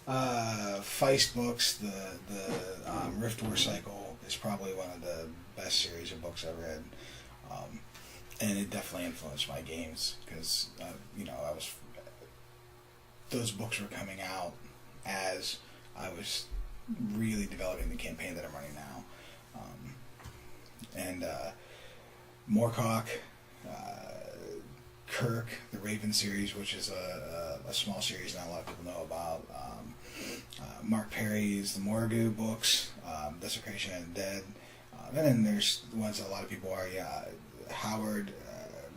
Feist books, the Rift War Cycle is probably one of the best series of books I've read, and it definitely influenced my games because I was those books were coming out as I was really developing the campaign that I'm running now, and Moorcock, Kirk, the Raven series, which is a small series not a lot of people know about. Mark Perry's the Morgul books, Desecration and Dead, and then there's the ones that a lot of people are. Yeah, Howard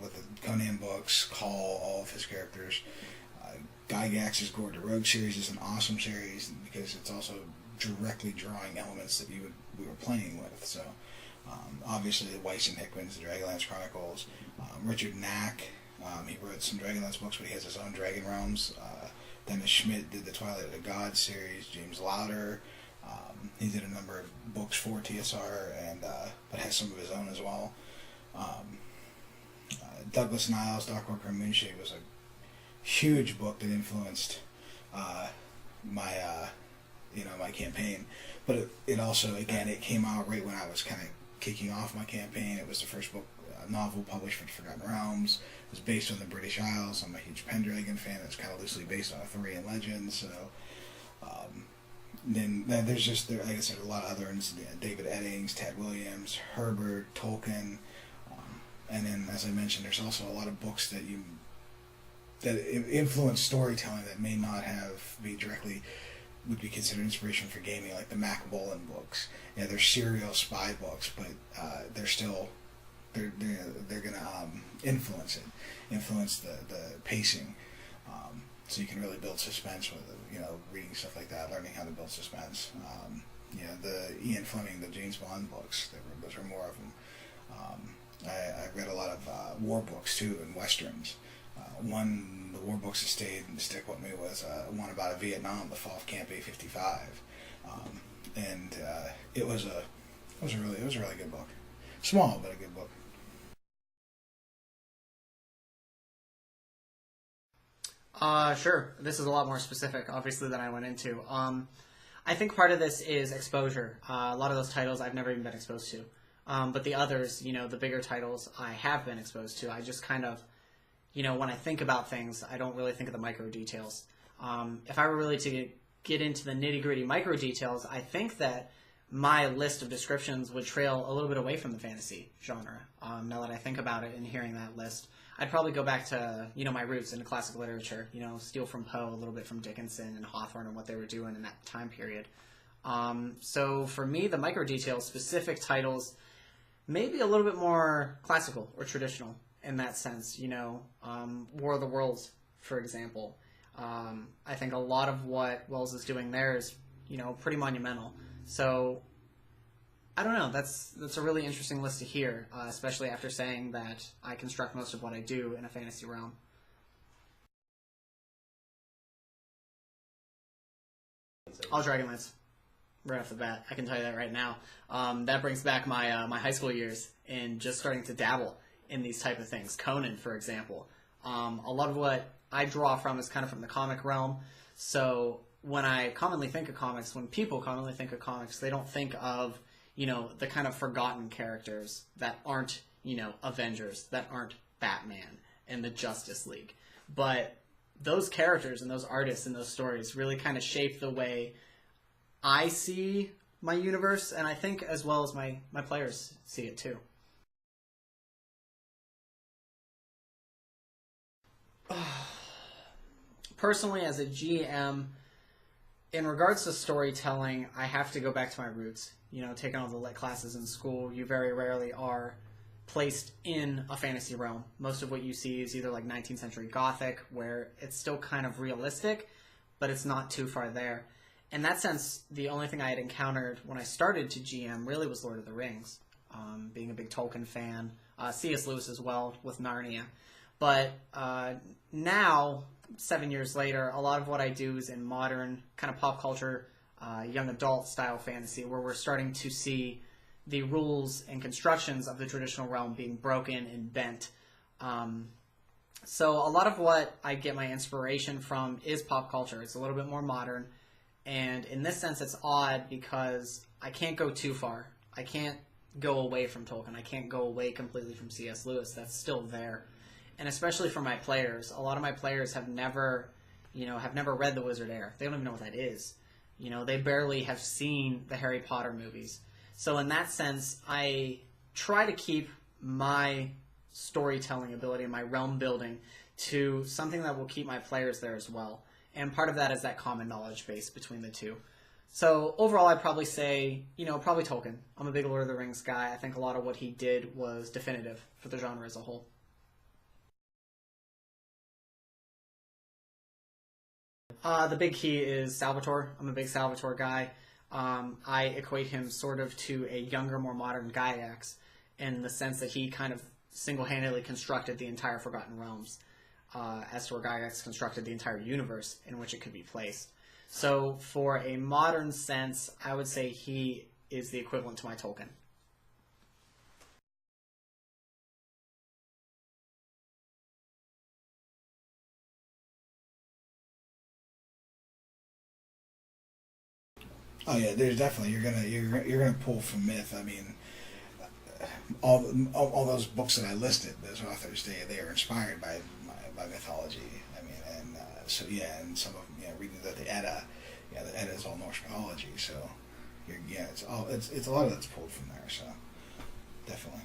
with the Conan books, Call, all of his characters. Gygax's Gore the Rogue series is an awesome series because it's also directly drawing elements that we were playing with. So obviously the Weiss and Hickman's the Dragonlance Chronicles, Richard Knack. He wrote some Dragonlance books, but he has his own Dragon Realms. Dennis Schmidt did the Twilight of the Gods series. James Lauder, he did a number of books for TSR, and but has some of his own as well. Douglas Niles' Dark Worker and Moonshade was a huge book that influenced my my campaign. But it also, again, it came out right when I was kind of kicking off my campaign. It was the first book novel published for Forgotten Realms. It was based on the British Isles. I'm a huge Pendragon fan. It's kind of loosely based on Arthurian legends. So then there's just, like I said, a lot of other ones. David Eddings, Ted Williams, Herbert, Tolkien. And then, as I mentioned, there's also a lot of books that influence storytelling that may not would be considered inspiration for gaming, like the Mac Bolan books. Yeah, they're serial spy books, but they're gonna influence the pacing, so you can really build suspense with reading stuff like that, learning how to build suspense. The Ian Fleming, the James Bond books, those were more of them. I read a lot of war books too, and westerns. The war books that stayed and stick with me was one about Vietnam, the Fall of Camp A-55, and it was a really good book. Small, but a good book. Sure. This is a lot more specific, obviously, than I went into. I think part of this is exposure. A lot of those titles I've never even been exposed to. But the others, the bigger titles I have been exposed to. I just kind of, when I think about things, I don't really think of the micro details. If I were really to get into the nitty-gritty micro details, I think that my list of descriptions would trail a little bit away from the fantasy genre. Now that I think about it and hearing that list, I'd probably go back to, my roots in classic literature, steal from Poe, a little bit from Dickinson and Hawthorne and what they were doing in that time period. So for me, the micro details, specific titles, maybe a little bit more classical or traditional in that sense. War of the Worlds, for example. I think a lot of what Wells is doing there is, pretty monumental. So, I don't know. That's a really interesting list to hear, especially after saying that I construct most of what I do in a fantasy realm. All Dragonlance. Right off the bat, I can tell you that right now. That brings back my high school years and just starting to dabble in these type of things. Conan, for example. A lot of what I draw from is kind of from the comic realm. So when I commonly think of comics, when people commonly think of comics, they don't think of, the kind of forgotten characters that aren't, Avengers, that aren't Batman and the Justice League. But those characters and those artists and those stories really kind of shape the way I see my universe, and I think as well as my players see it too. Personally, as a GM, in regards to storytelling, I have to go back to my roots. Taking all the lit classes in school, you very rarely are placed in a fantasy realm. Most of what you see is either like 19th century Gothic, where it's still kind of realistic, but it's not too far there. In that sense, the only thing I had encountered when I started to GM really was Lord of the Rings. Being a big Tolkien fan, C.S. Lewis as well with Narnia. But now, 7 years later, a lot of what I do is in modern kind of pop culture, young adult style fantasy, where we're starting to see the rules and constructions of the traditional realm being broken and bent. So a lot of what I get my inspiration from is pop culture. It's a little bit more modern. And in this sense, it's odd because I can't go too far. I can't go away from Tolkien. I can't go away completely from C.S. Lewis. That's still there. And especially for my players, a lot of my players have never read The Wizard Heir. They don't even know what that is. They barely have seen the Harry Potter movies. So in that sense, I try to keep my storytelling ability and my realm building to something that will keep my players there as well. And part of that is that common knowledge base between the two. So overall, I'd probably say, probably Tolkien. I'm a big Lord of the Rings guy. I think a lot of what he did was definitive for the genre as a whole. The big key is Salvator. I'm a big Salvator guy. I equate him sort of to a younger, more modern Gygax in the sense that he kind of single-handedly constructed the entire Forgotten Realms, as to where Gygax constructed the entire universe in which it could be placed. So for a modern sense, I would say he is the equivalent to my Tolkien. Oh yeah, there's definitely you're gonna pull from myth. I mean, all those books that I listed, those authors, they are inspired by mythology. I mean, and so yeah, and some of them, reading the Edda, the Edda is all Norse mythology. So it's a lot of that's pulled from there. So definitely.